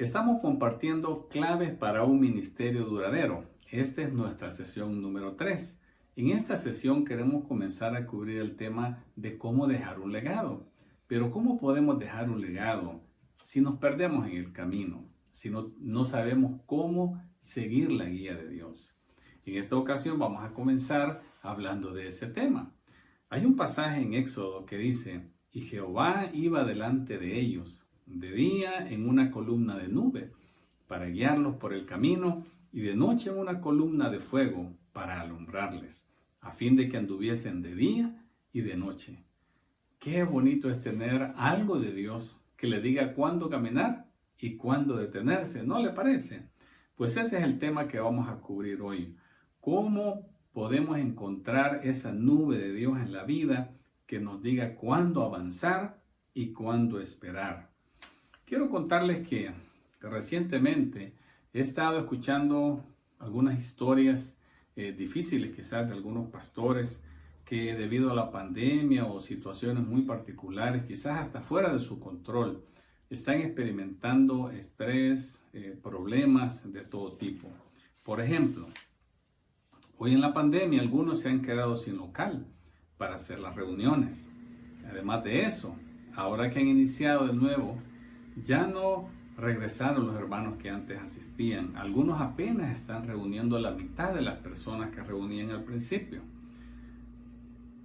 Estamos compartiendo claves para un ministerio duradero. Esta es nuestra sesión número 3. En esta sesión queremos comenzar a cubrir el tema de cómo dejar un legado. Pero ¿cómo podemos dejar un legado si nos perdemos en el camino? Si no sabemos cómo seguir la guía de Dios. En esta ocasión vamos a comenzar hablando de ese tema. Hay un pasaje en Éxodo que dice: y Jehová iba delante de ellos de día en una columna de nube para guiarlos por el camino, y de noche en una columna de fuego para alumbrarles, a fin de que anduviesen de día y de noche. Qué bonito es tener algo de Dios que le diga cuándo caminar y cuándo detenerse, ¿no le parece? Pues ese es el tema que vamos a cubrir hoy. ¿Cómo podemos encontrar esa nube de Dios en la vida que nos diga cuándo avanzar y cuándo esperar? Quiero contarles que recientemente he estado escuchando algunas historias difíciles quizás de algunos pastores que debido a la pandemia o situaciones muy particulares, quizás hasta fuera de su control, están experimentando estrés, problemas de todo tipo. Por ejemplo, hoy en la pandemia algunos se han quedado sin local para hacer las reuniones. Además de eso, ahora que han iniciado de nuevo, ya no regresaron los hermanos que antes asistían. Algunos apenas están reuniendo a la mitad de las personas que reunían al principio.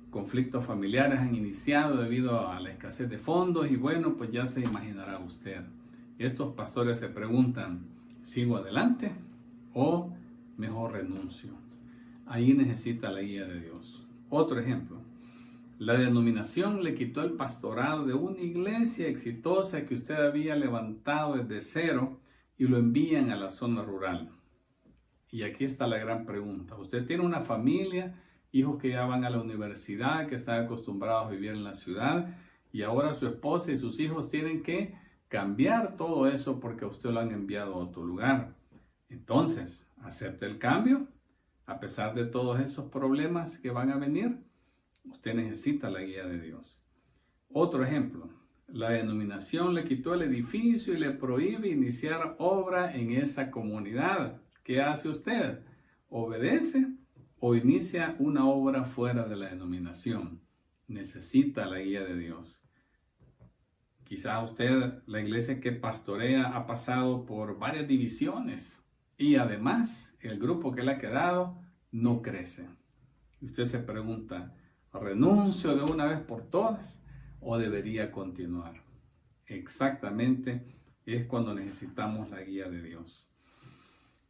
Conflictos familiares han iniciado debido a la escasez de fondos y bueno, pues ya se imaginará usted. Estos pastores se preguntan: ¿sigo adelante o mejor renuncio? Ahí necesita la guía de Dios. Otro ejemplo. La denominación le quitó el pastorado de una iglesia exitosa que usted había levantado desde cero y lo envían a la zona rural. Y aquí está la gran pregunta. Usted tiene una familia, hijos que ya van a la universidad, que están acostumbrados a vivir en la ciudad, y ahora su esposa y sus hijos tienen que cambiar todo eso porque a usted lo han enviado a otro lugar. Entonces, ¿acepta el cambio? A pesar de todos esos problemas que van a venir, usted necesita la guía de Dios. Otro ejemplo, la denominación le quitó el edificio y le prohíbe iniciar obra en esa comunidad. ¿Qué hace usted? ¿Obedece o inicia una obra fuera de la denominación? Necesita la guía de Dios. Quizá usted, la iglesia que pastorea, ha pasado por varias divisiones y además el grupo que le ha quedado no crece. Usted se pregunta: ¿renuncio de una vez por todas o debería continuar? Exactamente es cuando necesitamos la guía de Dios.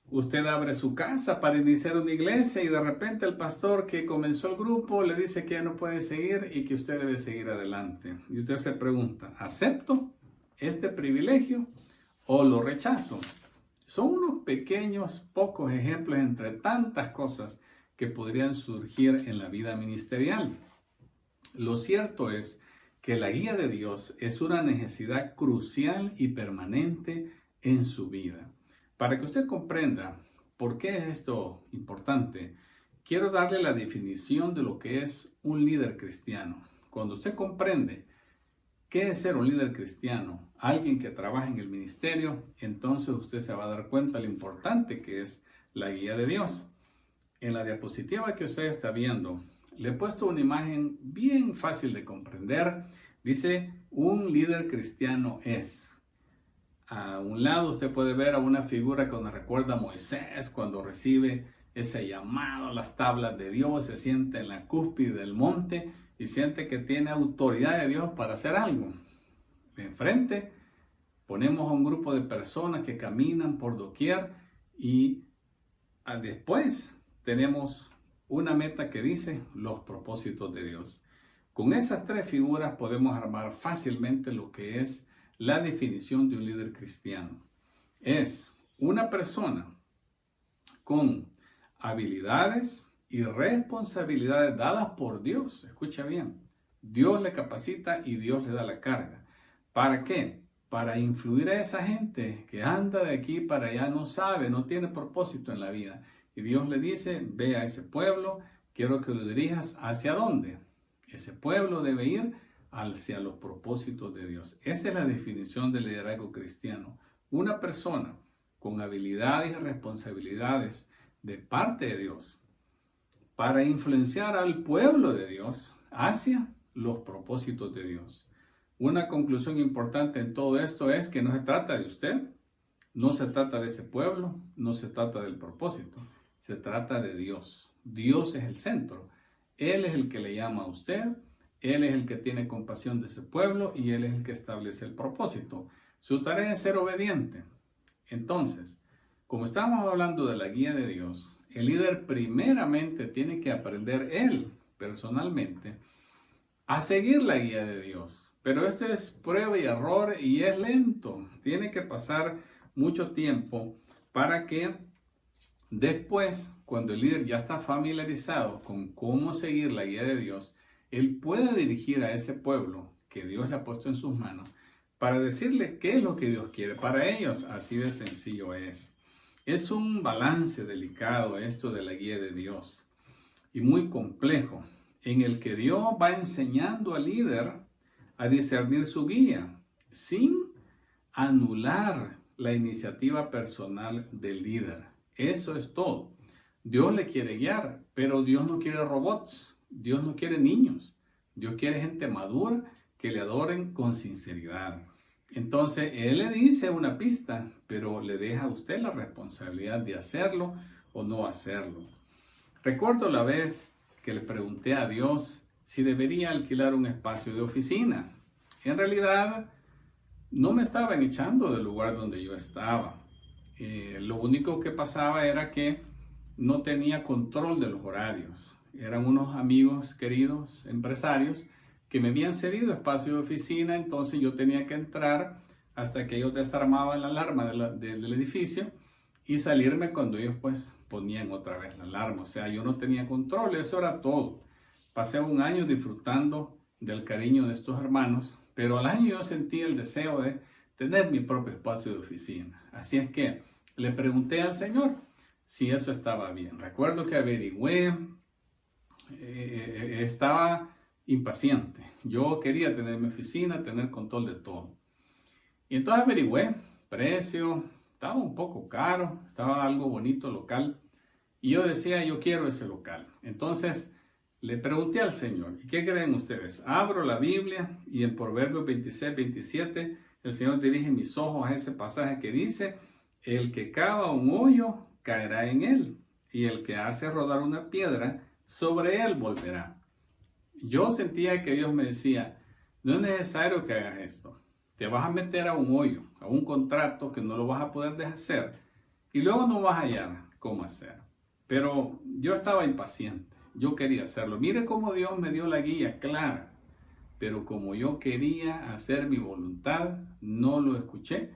Usted abre su casa para iniciar una iglesia y de repente el pastor que comenzó el grupo le dice que ya no puede seguir y que usted debe seguir adelante. Y usted se pregunta: ¿acepto este privilegio o lo rechazo? Son unos pequeños, pocos ejemplos entre tantas cosas que podrían surgir en la vida ministerial. Lo cierto es que la guía de Dios es una necesidad crucial y permanente en su vida. Para que usted comprenda por qué es esto importante, quiero darle la definición de lo que es un líder cristiano. Cuando usted comprende qué es ser un líder cristiano, alguien que trabaja en el ministerio, entonces usted se va a dar cuenta de lo importante que es la guía de Dios. En la diapositiva que usted está viendo, le he puesto una imagen bien fácil de comprender. Dice: un líder cristiano es. A un lado usted puede ver a una figura que nos recuerda a Moisés cuando recibe ese llamado a las tablas de Dios, se siente en la cúspide del monte y siente que tiene autoridad de Dios para hacer algo. Enfrente ponemos a un grupo de personas que caminan por doquier y después tenemos una meta que dice los propósitos de Dios. Con esas tres figuras podemos armar fácilmente lo que es la definición de un líder cristiano. Es una persona con habilidades y responsabilidades dadas por Dios. Escucha bien. Dios le capacita y Dios le da la carga. ¿Para qué? Para influir a esa gente que anda de aquí para allá, no sabe, no tiene propósito en la vida. Y Dios le dice: ve a ese pueblo, quiero que lo dirijas. ¿Hacia dónde? Ese pueblo debe ir hacia los propósitos de Dios. Esa es la definición del liderazgo cristiano. una persona con habilidades y responsabilidades de parte de Dios para influenciar al pueblo de Dios hacia los propósitos de Dios. Una conclusión importante en todo esto es que no se trata de usted, no se trata de ese pueblo, no se trata del propósito, se trata de Dios. Dios es el centro. Él es el que le llama a usted, Él es el que tiene compasión de ese pueblo y Él es el que establece el propósito. Su tarea es ser obediente. Entonces, como estamos hablando de la guía de Dios, el líder primeramente tiene que aprender él personalmente a seguir la guía de Dios. Pero esto es prueba y error y es lento. Tiene que pasar mucho tiempo para que después, cuando el líder ya está familiarizado con cómo seguir la guía de Dios, él puede dirigir a ese pueblo que Dios le ha puesto en sus manos para decirle qué es lo que Dios quiere para ellos. Así de sencillo es. Es un balance delicado esto de la guía de Dios y muy complejo, en el que Dios va enseñando al líder a discernir su guía sin anular la iniciativa personal del líder. Eso es todo. Dios le quiere guiar, pero Dios no quiere robots, Dios no quiere niños, Dios quiere gente madura que le adoren con sinceridad. Entonces, Él le dice una pista, pero le deja a usted la responsabilidad de hacerlo o no hacerlo. Recuerdo la vez que le pregunté a Dios si debería alquilar un espacio de oficina. En realidad, no me estaban echando del lugar donde yo estaba. Lo único que pasaba era que no tenía control de los horarios. Eran unos amigos queridos, empresarios, que me habían cedido espacio de oficina, entonces yo tenía que entrar hasta que ellos desarmaban la alarma del edificio y salirme cuando ellos pues ponían otra vez la alarma. O sea, yo no tenía control, eso era todo. Pasé un año disfrutando del cariño de estos hermanos, pero al año yo sentí el deseo de tener mi propio espacio de oficina. Así es que le pregunté al Señor si eso estaba bien. Recuerdo que averigüé, estaba impaciente. Yo quería tener mi oficina, tener control de todo. Y entonces averigüé, precio, estaba un poco caro, estaba algo bonito local. Y yo decía, yo quiero ese local. Entonces le pregunté al Señor, ¿y qué creen ustedes? Abro la Biblia y en Proverbios 26, 27, el Señor dirige mis ojos a ese pasaje que dice, el que cava un hoyo caerá en él, y el que hace rodar una piedra, sobre él volverá. Yo sentía que Dios me decía, no es necesario que hagas esto. Te vas a meter a un hoyo, a un contrato que no lo vas a poder deshacer y luego no vas a hallar cómo hacer. Pero yo estaba impaciente, yo quería hacerlo. Mire cómo Dios me dio la guía clara, pero como yo quería hacer mi voluntad, no lo escuché.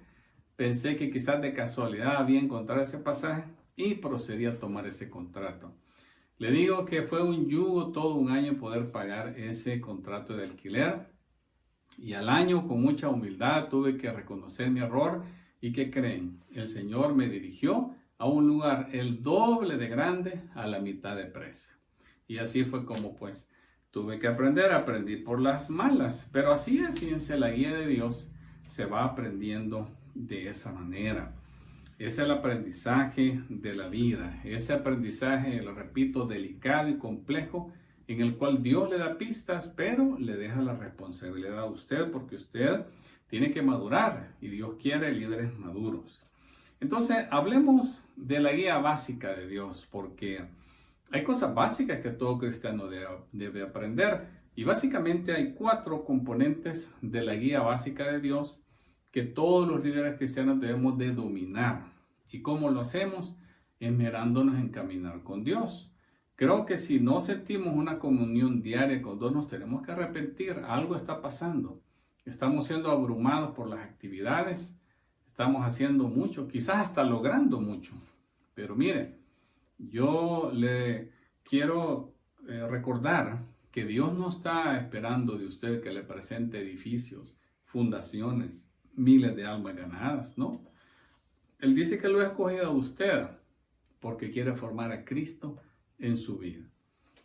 Pensé que quizás de casualidad había encontrado ese pasaje y procedí a tomar ese contrato. Le digo que fue un yugo todo un año poder pagar ese contrato de alquiler y al año con mucha humildad tuve que reconocer mi error y ¿qué creen? El Señor me dirigió a un lugar el doble de grande a la mitad de precio. Y así fue como pues tuve que aprendí por las malas, pero así es, fíjense, la guía de Dios se va aprendiendo de esa manera. Es el aprendizaje de la vida, ese aprendizaje, lo repito, delicado y complejo, en el cual Dios le da pistas, pero le deja la responsabilidad a usted, porque usted tiene que madurar y Dios quiere líderes maduros. Entonces, hablemos de la guía básica de Dios, porque hay cosas básicas que todo cristiano debe aprender, y básicamente hay 4 componentes de la guía básica de Dios que todos los líderes cristianos debemos de dominar. ¿Y cómo lo hacemos? Esmerándonos en caminar con Dios. Creo que si no sentimos una comunión diaria con Dios, nos tenemos que arrepentir. Algo está pasando. Estamos siendo abrumados por las actividades. Estamos haciendo mucho, quizás hasta logrando mucho. Pero mire, yo le quiero recordar que Dios no está esperando de usted que le presente edificios, fundaciones, miles de almas ganadas, ¿no? Él dice que lo ha escogido a usted porque quiere formar a Cristo en su vida.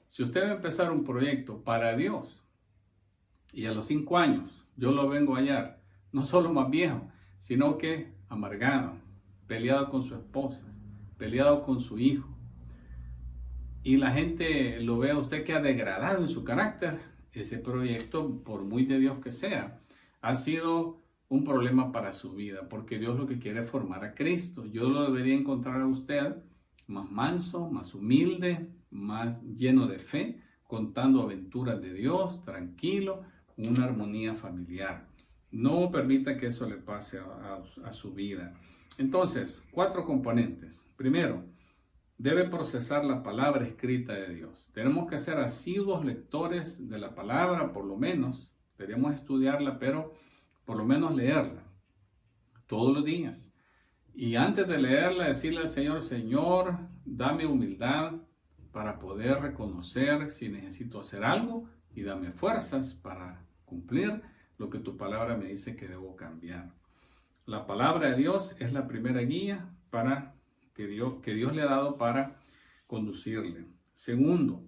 Si usted va a empezar un proyecto para Dios y a los 5 años yo lo vengo a hallar, no solo más viejo, sino que amargado, peleado con su esposa, peleado con su hijo, y la gente lo ve a usted que ha degradado en su carácter, ese proyecto, por muy de Dios que sea, ha sido un problema para su vida, porque Dios lo que quiere es formar a Cristo. Yo lo debería encontrar a usted más manso, más humilde, más lleno de fe, contando aventuras de Dios, tranquilo, una armonía familiar. No permita que eso le pase a su vida. Entonces, 4 componentes. Primero, debe procesar la palabra escrita de Dios. Tenemos que ser asiduos lectores de la palabra, por lo menos. Deberíamos estudiarla, pero por lo menos leerla todos los días. Y antes de leerla, decirle al Señor, Señor, dame humildad para poder reconocer si necesito hacer algo y dame fuerzas para cumplir lo que tu palabra me dice que debo cambiar. La palabra de Dios es la primera guía que Dios le ha dado para conducirle. Segundo,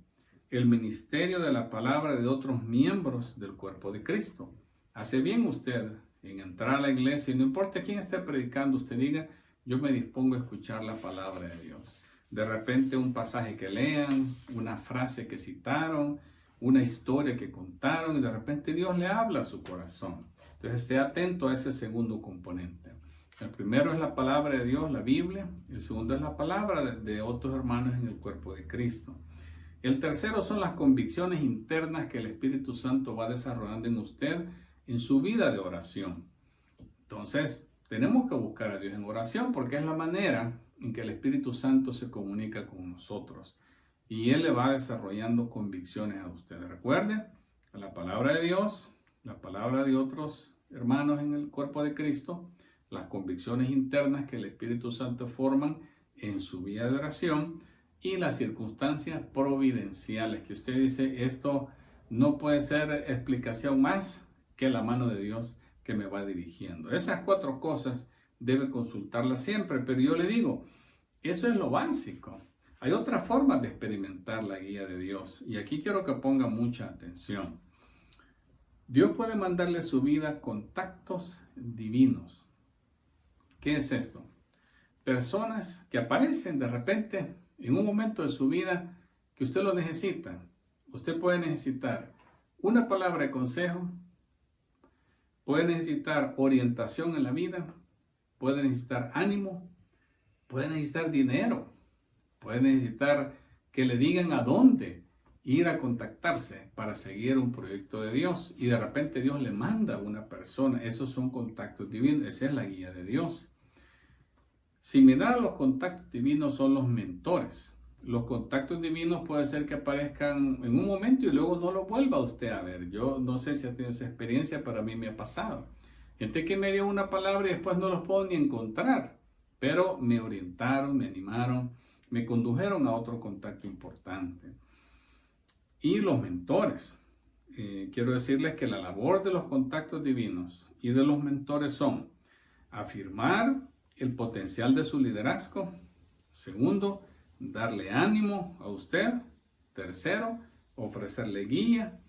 el ministerio de la palabra de otros miembros del cuerpo de Cristo. Hace bien usted en entrar a la iglesia, y no importa quién esté predicando, usted diga, yo me dispongo a escuchar la palabra de Dios. De repente un pasaje que lean, una frase que citaron, una historia que contaron, y de repente Dios le habla a su corazón. Entonces esté atento a ese segundo componente. El primero es la palabra de Dios, la Biblia. El segundo es la palabra de otros hermanos en el cuerpo de Cristo. El tercero son las convicciones internas que el Espíritu Santo va desarrollando en usted en su vida de oración. Entonces, tenemos que buscar a Dios en oración porque es la manera en que el Espíritu Santo se comunica con nosotros. Y Él le va desarrollando convicciones a usted. Recuerde, la palabra de Dios, la palabra de otros hermanos en el cuerpo de Cristo, las convicciones internas que el Espíritu Santo forman en su vida de oración y las circunstancias providenciales que usted dice, esto no puede ser explicación más que la mano de Dios que me va dirigiendo. Esas 4 cosas debe consultarlas siempre, pero yo le digo, eso es lo básico. Hay otras formas de experimentar la guía de Dios y aquí quiero que ponga mucha atención. Dios puede mandarle a su vida contactos divinos. ¿Qué es esto? Personas que aparecen de repente en un momento de su vida que usted lo necesita. Usted puede necesitar una palabra de consejo, puede necesitar orientación en la vida, puede necesitar ánimo, puede necesitar dinero, puede necesitar que le digan a dónde ir a contactarse para seguir un proyecto de Dios y de repente Dios le manda a una persona. Esos son contactos divinos, esa es la guía de Dios. Similar a los contactos divinos son los mentores. Los contactos divinos puede ser que aparezcan en un momento y luego no lo vuelva usted a ver. Yo no sé si ha tenido esa experiencia, pero a mí me ha pasado. Gente que me dio una palabra y después no los puedo ni encontrar, pero me orientaron, me animaron, me condujeron a otro contacto importante. Y los mentores. Quiero decirles que la labor de los contactos divinos y de los mentores son afirmar el potencial de su liderazgo. Segundo, darle ánimo a usted. Tercero, ofrecerle guía.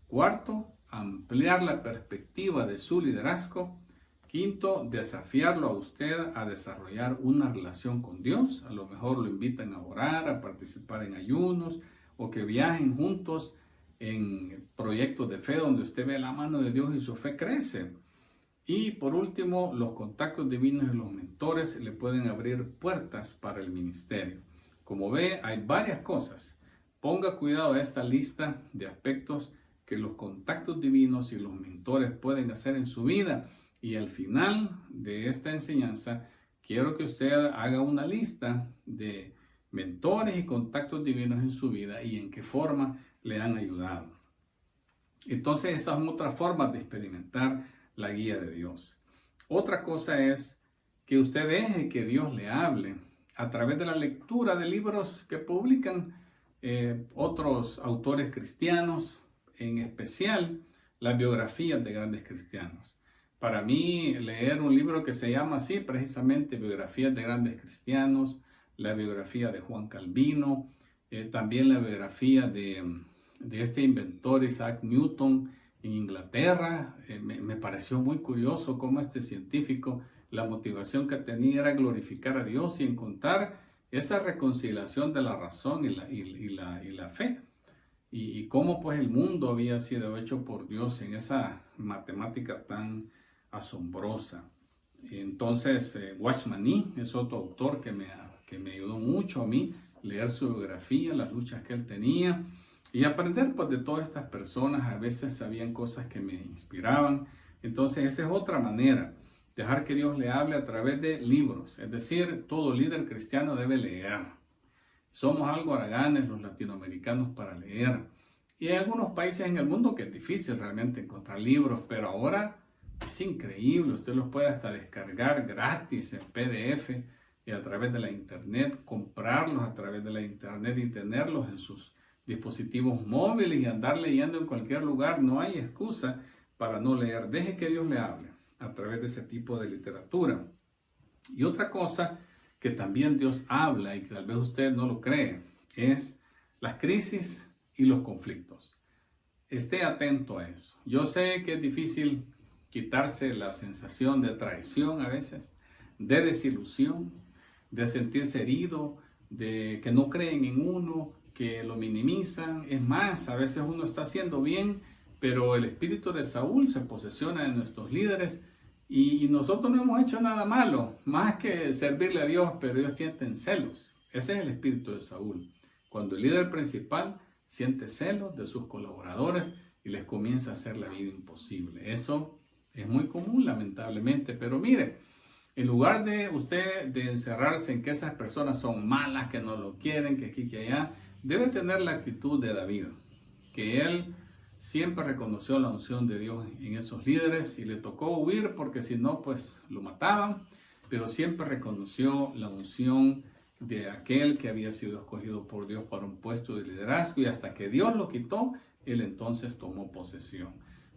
Cuarto, ampliar la perspectiva de su liderazgo. Quinto, desafiarlo a usted a desarrollar una relación con Dios. A lo mejor lo invitan a orar, a participar en ayunos o que viajen juntos en proyectos de fe donde usted ve la mano de Dios y su fe crece. Y por último, los contactos divinos y los mentores le pueden abrir puertas para el ministerio. Como ve, hay varias cosas. Ponga cuidado a esta lista de aspectos que los contactos divinos y los mentores pueden hacer en su vida. Y al final de esta enseñanza, quiero que usted haga una lista de mentores y contactos divinos en su vida y en qué forma le han ayudado. Entonces, esas son otras formas de experimentar la guía de Dios. Otra cosa es que usted deje que Dios le hable a través de la lectura de libros que publican otros autores cristianos, en especial las biografías de grandes cristianos. Para mí, leer un libro que se llama así, precisamente Biografías de Grandes Cristianos, la biografía de Juan Calvino, también la biografía de este inventor Isaac Newton en Inglaterra. Me pareció muy curioso cómo este científico la motivación que tenía era glorificar a Dios y encontrar esa reconciliación de la razón y la fe. Y cómo pues el mundo había sido hecho por Dios en esa matemática tan asombrosa. Entonces, Watchman Nee es otro autor que me ayudó mucho a mí leer su biografía, las luchas que él tenía y aprender pues de todas estas personas. A veces habían cosas que me inspiraban. Entonces, esa es otra manera, dejar que Dios le hable a través de libros. Es decir, todo líder cristiano debe leer. Somos algo haraganes los latinoamericanos para leer. Y hay algunos países en el mundo que es difícil realmente encontrar libros, pero ahora es increíble. Usted los puede hasta descargar gratis en PDF y a través de la internet, comprarlos a través de la internet y tenerlos en sus dispositivos móviles y andar leyendo en cualquier lugar. No hay excusa para no leer. Deje que Dios le hable a través de ese tipo de literatura. Y otra cosa que también Dios habla y que tal vez usted no lo cree, es las crisis y los conflictos. Esté atento a eso. Yo sé que es difícil quitarse la sensación de traición a veces, de desilusión, de sentirse herido, de que no creen en uno, que lo minimizan. Es más, a veces uno está haciendo bien, pero el espíritu de Saúl se posesiona en nuestros líderes y nosotros no hemos hecho nada malo, más que servirle a Dios, pero ellos sienten celos. Ese es el espíritu de Saúl. Cuando el líder principal siente celos de sus colaboradores y les comienza a hacer la vida imposible. Eso es muy común, lamentablemente, pero mire, en lugar de usted de encerrarse en que esas personas son malas, que no lo quieren, que aquí, que allá, debe tener la actitud de David, que él siempre reconoció la unción de Dios en esos líderes y le tocó huir porque si no, pues lo mataban, pero siempre reconoció la unción de aquel que había sido escogido por Dios para un puesto de liderazgo y hasta que Dios lo quitó, él entonces tomó posesión.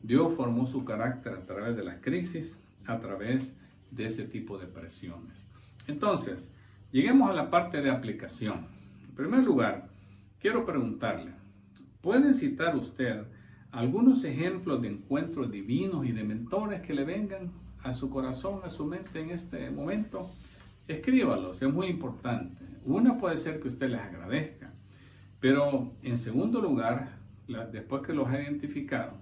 Dios formó su carácter a través de la crisis, a través de ese tipo de presiones. Entonces, lleguemos a la parte de aplicación. En primer lugar, quiero preguntarle, ¿puede citar usted algunos ejemplos de encuentros divinos y de mentores que le vengan a su corazón, a su mente en este momento? Escríbalos, es muy importante. Una puede ser que usted les agradezca, pero en segundo lugar, después que los ha identificado,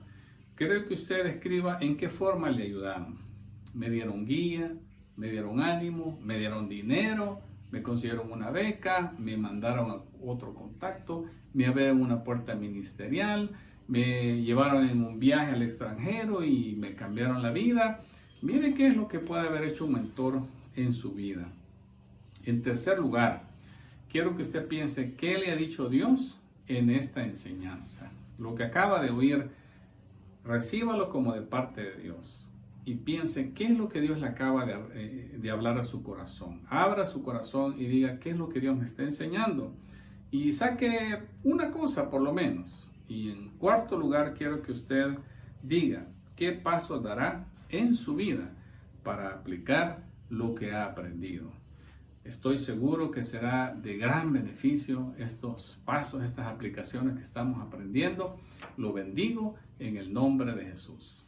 creo que usted escriba en qué forma le ayudaron. Me dieron guía, me dieron ánimo, me dieron dinero, me consiguieron una beca, me mandaron a otro contacto, me abrieron una puerta ministerial, me llevaron en un viaje al extranjero y me cambiaron la vida. Mire qué es lo que puede haber hecho un mentor en su vida. En tercer lugar, quiero que usted piense qué le ha dicho Dios en esta enseñanza. Lo que acaba de oír, recíbalo como de parte de Dios y piense qué es lo que Dios le acaba de hablar a su corazón. Abra su corazón y diga qué es lo que Dios me está enseñando y saque una cosa por lo menos. Y en cuarto lugar, quiero que usted diga qué pasos dará en su vida para aplicar lo que ha aprendido. Estoy seguro que será de gran beneficio estos pasos, estas aplicaciones que estamos aprendiendo. Lo bendigo en el nombre de Jesús.